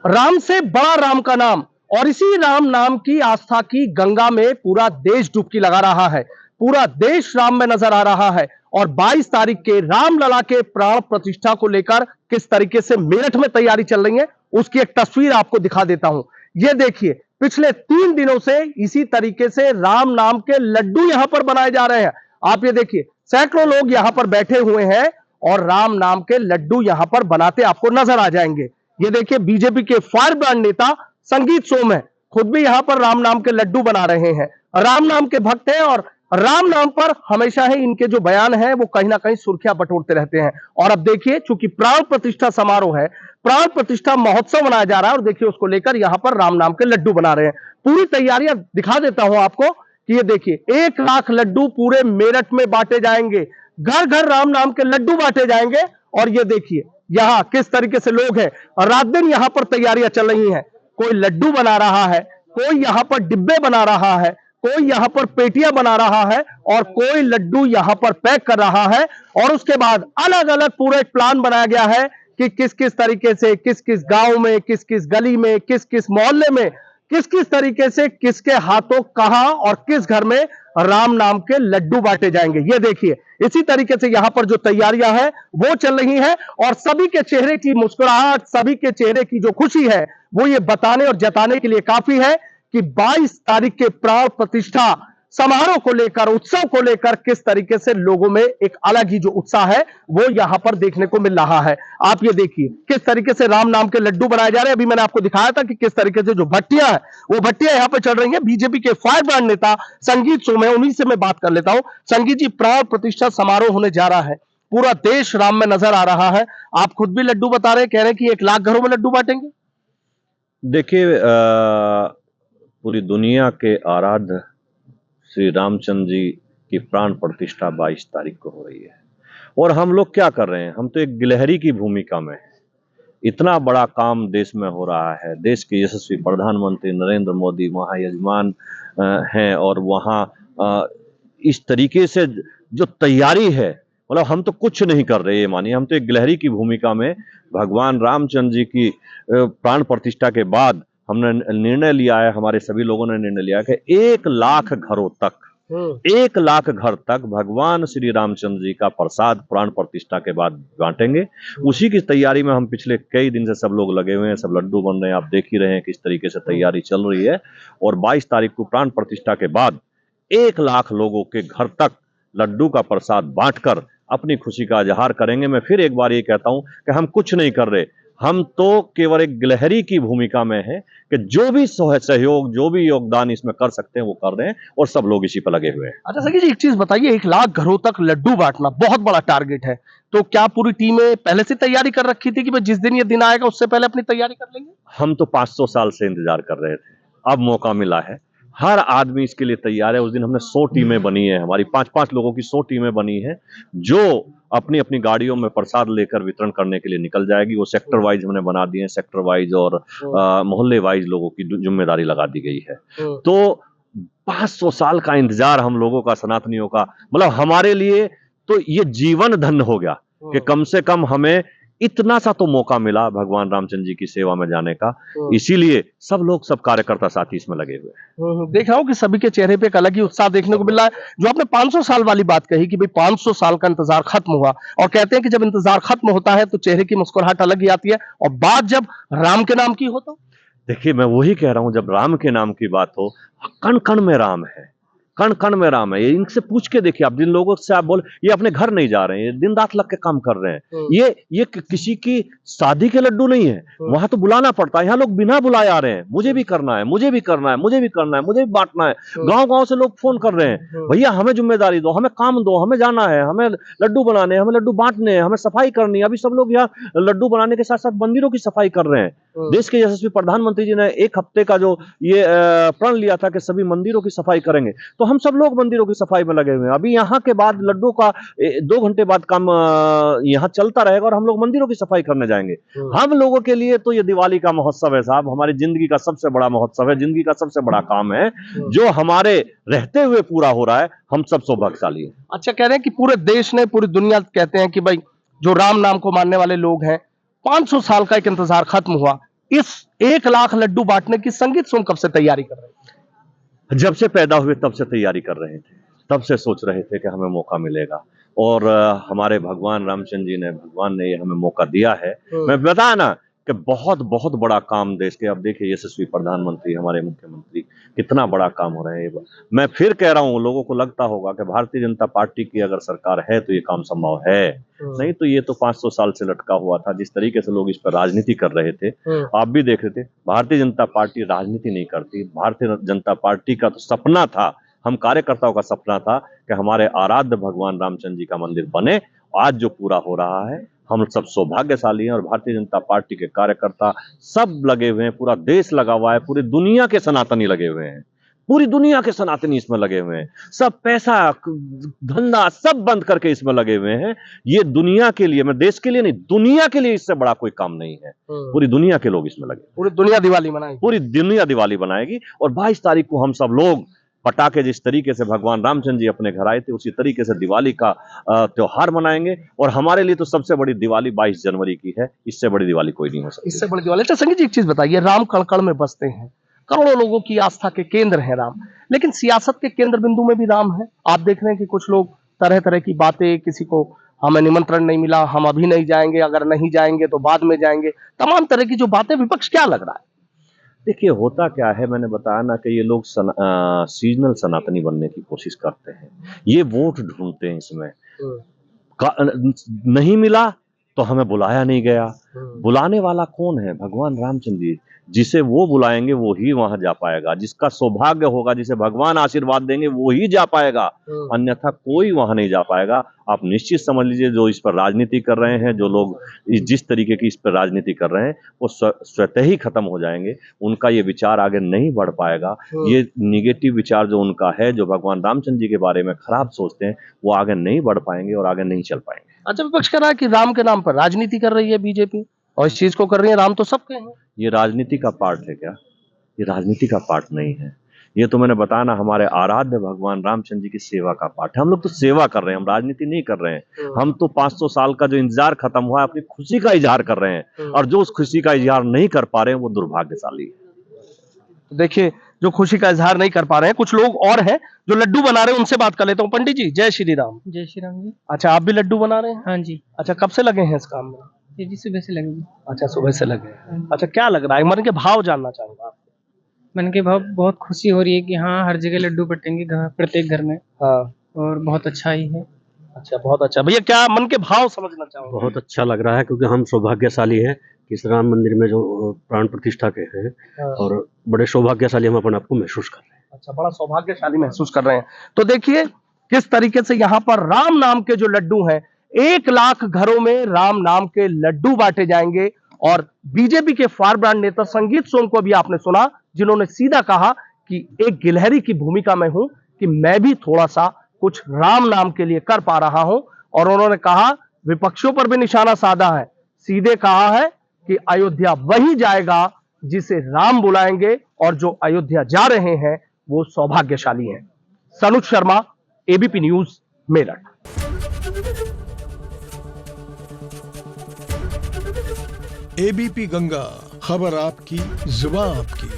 राम से बड़ा राम का नाम, और इसी राम नाम की आस्था की गंगा में पूरा देश डुबकी लगा रहा है। पूरा देश राम में नजर आ रहा है। और 22 तारीख के रामलला के प्राण प्रतिष्ठा को लेकर किस तरीके से मेरठ में तैयारी चल रही है, उसकी एक तस्वीर आपको दिखा देता हूं। ये देखिए, पिछले 3 दिनों से इसी तरीके से राम नाम के लड्डू यहां पर बनाए जा रहे हैं। आप ये देखिए, सैकड़ों लोग यहां पर बैठे हुए हैं और राम नाम के लड्डू यहां पर बनाते आपको नजर आ जाएंगे। ये देखिए, बीजेपी के फायर ब्रांड नेता संगीत सोम है, खुद भी यहां पर राम नाम के लड्डू बना रहे हैं। राम नाम के भक्त हैं और राम नाम पर हमेशा ही इनके जो बयान है वो कहीं ना कहीं सुर्खियां बटोरते रहते हैं। और अब देखिए, चूंकि प्राण प्रतिष्ठा समारोह है, प्राण प्रतिष्ठा महोत्सव मनाया जा रहा है, और देखिए उसको लेकर यहां पर राम नाम के लड्डू बना रहे हैं। पूरी तैयारियां दिखा देता हूं आपको कि ये देखिए, 1 लाख लड्डू पूरे मेरठ में बांटे जाएंगे। घर घर राम नाम के लड्डू बांटे जाएंगे। और ये देखिए यहां किस तरीके से लोग हैं, रात दिन यहां पर तैयारियां चल रही हैं। कोई लड्डू बना रहा है, कोई यहां पर डिब्बे बना रहा है, कोई यहां पर पेटियां बना रहा है, और कोई लड्डू यहां पर पैक कर रहा है। और उसके बाद अलग अलग पूरा एक प्लान बनाया गया है कि किस किस तरीके से, किस किस गांव में, किस किस गली में, किस किस मोहल्ले में, किस किस तरीके से, किसके हाथों कहां और किस घर में राम नाम के लड्डू बांटे जाएंगे। ये देखिए, इसी तरीके से यहां पर जो तैयारियां हैं वो चल रही हैं। और सभी के चेहरे की मुस्कुराहट, सभी के चेहरे की जो खुशी है, वो ये बताने और जताने के लिए काफी है कि 22 तारीख के प्राण प्रतिष्ठा समारोह को लेकर, उत्सव को लेकर किस तरीके से लोगों में एक अलग ही जो उत्साह है वो यहां पर देखने को मिल रहा है। आप ये देखिए किस तरीके से राम नाम के लड्डू बनाए जा रहे हैं। अभी मैंने आपको दिखाया था कि किस तरीके से जो भट्टियां है वो भट्टियां यहां पर चल रही हैं। बीजेपी के फायर ब्रांड नेता संगीत सोम है, उन्हीं से मैं बात कर लेता हूं। संगीत जी, प्राण प्रतिष्ठा समारोह होने जा रहा है, पूरा देश राम में नजर आ रहा है, आप खुद भी लड्डू बता रहे हैं, कह रहे हैं कि 1 लाख घरों में लड्डू बांटेंगे। देखिए, पूरी दुनिया के आराध्य श्री रामचंद्र जी की प्राण प्रतिष्ठा 22 तारीख को हो रही है। और हम लोग क्या कर रहे हैं, हम तो एक गिलहरी की भूमिका में हैं। इतना बड़ा काम देश में हो रहा है, देश के यशस्वी प्रधानमंत्री नरेंद्र मोदी वहाँ यजमान हैं, और वहाँ इस तरीके से जो तैयारी है, मतलब हम तो कुछ नहीं कर रहे, ये मानिए हम तो एक गिलहरी की भूमिका में भगवान रामचंद्र जी की प्राण प्रतिष्ठा के बाद हमने निर्णय लिया है, हमारे सभी लोगों ने निर्णय लिया कि 1 लाख घरों तक, 1 लाख घर तक भगवान श्री रामचंद्र जी का प्रसाद प्राण प्रतिष्ठा के बाद बांटेंगे। उसी की तैयारी में हम पिछले कई दिन से सब लोग लगे हुए हैं, सब लड्डू बन रहे हैं, आप देख ही रहे हैं किस तरीके से तैयारी चल रही है। और 22 तारीख को प्राण प्रतिष्ठा के बाद 1 लाख लोगों के घर तक लड्डू का प्रसाद बांटकर अपनी खुशी का इजहार करेंगे। मैं फिर एक बार ये कहता हूं कि हम कुछ नहीं कर रहे, हम तो केवल एक गिलहरी की भूमिका में है कि जो भी सहयोग, जो भी योगदान इसमें कर सकते हैं वो कर रहे हैं, और सब लोग इसी पर लगे हुए हैं। अच्छा सखी जी, एक चीज बताइए, 1 लाख घरों तक लड्डू बांटना बहुत बड़ा टारगेट है, तो क्या पूरी टीमें पहले से तैयारी कर रखी थी कि भाई जिस दिन ये दिन आएगा उससे पहले अपनी तैयारी कर लेंगे? हम तो 500 साल से इंतजार कर रहे थे, अब मौका मिला है, हर आदमी इसके लिए तैयार है। उस दिन हमने 100 टीमें बनी है, हमारी 5-5 लोगों की 100 टीमें बनी है, जो अपनी अपनी गाड़ियों में प्रसाद लेकर वितरण करने के लिए निकल जाएगी। वो सेक्टर वाइज हमने बना दिए हैं, सेक्टर वाइज और मोहल्ले वाइज लोगों की जिम्मेदारी लगा दी गई है। तो 500 साल का इंतजार हम लोगों का, सनातनियों का, मतलब हमारे लिए तो ये जीवन धन्य हो गया कि कम से कम हमें इतना सा तो मौका मिला भगवान रामचंद्र जी की सेवा में जाने का। इसीलिए सब लोग, सब कार्यकर्ता साथी इसमें लगे हुए हैं। देख रहा हूं कि सभी के चेहरे पे एक अलग ही उत्साह देखने को मिल रहा है। जो आपने 500 साल वाली बात कही कि भाई 500 साल का इंतजार खत्म हुआ, और कहते हैं कि जब इंतजार खत्म होता है तो चेहरे की मुस्कुराहट अलग ही आती है, और बात जब राम के नाम की हो तो देखिए, मैं वही कह रहा हूं, जब राम के नाम की बात हो, कण कण में राम है, कण कण में राम है। ये इनसे पूछ के देखिए, आप जिन लोगों से आप बोल, ये अपने घर नहीं जा रहे हैं, ये दिन रात लग के काम कर रहे हैं, ये किसी की शादी के लड्डू नहीं है, वहां तो बुलाना पड़ता है, यहाँ लोग बिना बुलाए आ रहे हैं, मुझे भी करना है, मुझे भी करना है, मुझे भी करना है, मुझे भी बांटना है। गांव गांव से लोग फोन कर रहे हैं, भैया हमें जिम्मेदारी दो, हमें काम दो, हमें जाना है, हमें लड्डू बनाने, हमें लड्डू बांटने हैं, हमें सफाई करनी है। अभी सब लोग यहाँ लड्डू बनाने के साथ साथ मंदिरों की सफाई कर रहे हैं। देश के यशस्वी प्रधानमंत्री जी ने 1 हफ्ते का जो ये प्रण लिया था कि सभी मंदिरों की सफाई करेंगे, तो हम सब लोग मंदिरों की सफाई में लगे हुए हैं। अभी यहाँ के बाद लड्डू का 2 घंटे बाद काम यहाँ चलता रहेगा, और हम लोग मंदिरों की सफाई करने जाएंगे। हम लोगों के लिए तो ये दिवाली का महोत्सव है साहब, हमारी जिंदगी का सबसे बड़ा महोत्सव है, जिंदगी का सबसे बड़ा काम है, जो हमारे रहते हुए पूरा हो रहा है। हम सब सौभाग्यशाली हैं। अच्छा, कह रहे हैं कि पूरे देश ने, पूरी दुनिया कहते हैं कि भाई जो राम नाम को मानने वाले लोग हैं, 500 साल का एक इंतजार खत्म हुआ, इस 1 लाख लड्डू बांटने की संगीत सोम कब से तैयारी कर रहे हैं? जब से पैदा हुए तब से तैयारी कर रहे थे, तब से सोच रहे थे कि हमें मौका मिलेगा और हमारे भगवान रामचंद्र जी ने, भगवान ने ये हमें मौका दिया है। मैं बताया ना कि बहुत बहुत बड़ा काम देश के, अब देखिए यशस्वी प्रधानमंत्री, हमारे मुख्यमंत्री, कितना बड़ा काम हो रहा है। मैं फिर कह रहा हूँ, लोगों को लगता होगा कि भारतीय जनता पार्टी की अगर सरकार है तो ये काम संभव है, नहीं तो ये तो 500 साल से लटका हुआ था। जिस तरीके से लोग इस पर राजनीति कर रहे थे, आप भी देख रहे थे, भारतीय जनता पार्टी राजनीति नहीं करती। भारतीय जनता पार्टी का तो सपना था, हम कार्यकर्ताओं का सपना था कि हमारे आराध्य भगवान रामचंद्र जी का मंदिर बने। आज जो पूरा हो रहा है, हम सब सौभाग्यशाली हैं और भारतीय जनता पार्टी के कार्यकर्ता सब लगे हुए हैं, पूरा देश लगा हुआ है, पूरी दुनिया के सनातनी लगे हुए हैं, पूरी दुनिया के सनातनी इसमें लगे हुए हैं। सब पैसा धंधा सब बंद करके इसमें लगे हुए हैं। ये दुनिया के लिए, मैं देश के लिए नहीं, दुनिया के लिए इससे बड़ा कोई काम नहीं है। पूरी दुनिया के लोग इसमें लगे, पूरी दुनिया दिवाली मनाएगी, पूरी दुनिया दिवाली बनाएगी। और 22 तारीख को हम सब लोग पटाखे, जिस तरीके से भगवान रामचंद्र जी अपने घर आए थे, उसी तरीके से दिवाली का त्योहार मनाएंगे। और हमारे लिए तो सबसे बड़ी दिवाली 22 जनवरी की है, इससे बड़ी दिवाली कोई नहीं हो सकती। इससे बड़ी दिवाली। अच्छा संगीत जी, एक चीज बताइए, राम कण-कण में बसते हैं, करोड़ों लोगों की आस्था के केंद्र है राम, लेकिन सियासत के केंद्र बिंदु में भी राम है। आप देख रहे हैं कि कुछ लोग तरह तरह की बातें, किसी को हमें निमंत्रण नहीं मिला, हम अभी नहीं जाएंगे, अगर नहीं जाएंगे तो बाद में जाएंगे, तमाम तरह की जो बातें, विपक्ष क्या लग रहा है? देखिए होता क्या है, मैंने बताया ना कि ये लोग सीजनल सनातनी बनने की कोशिश करते हैं। ये वोट ढूंढते हैं इसमें, नहीं मिला तो हमें बुलाया नहीं गया। बुलाने वाला कौन है? भगवान रामचंद्र जी। जिसे वो बुलाएंगे वो ही वहां जा पाएगा, जिसका सौभाग्य होगा, जिसे भगवान आशीर्वाद देंगे वो ही जा पाएगा, अन्यथा कोई वहां नहीं जा पाएगा। आप निश्चित समझ लीजिए, जो इस पर राजनीति कर रहे हैं, जो लोग जिस तरीके की इस पर राजनीति कर रहे हैं, वो स्वतः ही खत्म हो जाएंगे। उनका ये विचार आगे नहीं बढ़ पाएगा। ये निगेटिव विचार जो उनका है, जो भगवान रामचंद्र जी के बारे में खराब सोचते हैं, वो आगे नहीं बढ़ पाएंगे और आगे नहीं चल पाएंगे। अच्छा, विपक्ष कह रहा है कि राम के नाम पर राजनीति कर रही है बीजेपी, और इस चीज को कर रही है, राम तो सबके हैं। ये राजनीति का पार्ट है क्या? ये राजनीति का पार्ट नहीं है। ये तो मैंने बताया ना, हमारे आराध्य भगवान रामचंद्र जी की सेवा का पार्ट है। हम लोग तो सेवा कर रहे हैं, हम राजनीति नहीं कर रहे हैं। हम तो 500 साल का जो इंतजार खत्म हुआ है, अपनी खुशी का इजहार कर रहे हैं, और जो उस खुशी का इजहार नहीं कर पा रहे हैं वो दुर्भाग्यशाली है। देखिए, जो खुशी का इजहार नहीं कर पा रहे हैं, कुछ लोग और हैं जो लड्डू बना रहे हैं, उनसे बात कर लेता हूँ। पंडित जी, जय श्री राम। जय श्री राम जी। अच्छा, आप भी लड्डू बना रहे हैं? हाँ जी। अच्छा, कब से लगे हैं इस काम में? जी सुबह से लगे। अच्छा, सुबह से लगे हैं। अच्छा, क्या लग रहा है? मन के भाव जानना चाहूंगा आप। मन के भाव, बहुत खुशी हो रही है कि हाँ, हर जगह लड्डू बटेंगे, प्रत्येक घर में। हाँ, और बहुत अच्छा ही है। अच्छा, बहुत अच्छा। भैया, क्या मन के भाव समझना चाहूंगा? बहुत अच्छा लग रहा है, क्योंकि हम सौभाग्यशाली हैं कि इस राम मंदिर में जो प्राण प्रतिष्ठा के हैं, और बड़े सौभाग्यशाली हम अपने आप को महसूस कर रहे हैं। अच्छा, बड़ा सौभाग्यशाली महसूस कर रहे हैं। तो देखिए किस तरीके से यहाँ पर राम नाम के जो लड्डू हैं, 1 लाख घरों में राम नाम के लड्डू बांटे जाएंगे। और बीजेपी के फारब्रांड नेता संगीत सोम को भी आपने सुना, जिन्होंने सीधा कहा कि एक गिलहरी की भूमिका में हूं, कि मैं भी थोड़ा सा कुछ राम नाम के लिए कर पा रहा हूं। और उन्होंने कहा, विपक्षों पर भी निशाना साधा है, सीधे कहा है कि अयोध्या वही जाएगा जिसे राम बुलाएंगे, और जो अयोध्या जा रहे हैं वो सौभाग्यशाली हैं। Sanuj Sharma, ABP news, Meerut. ABP Ganga, खबर आपकी, जुबान आपकी।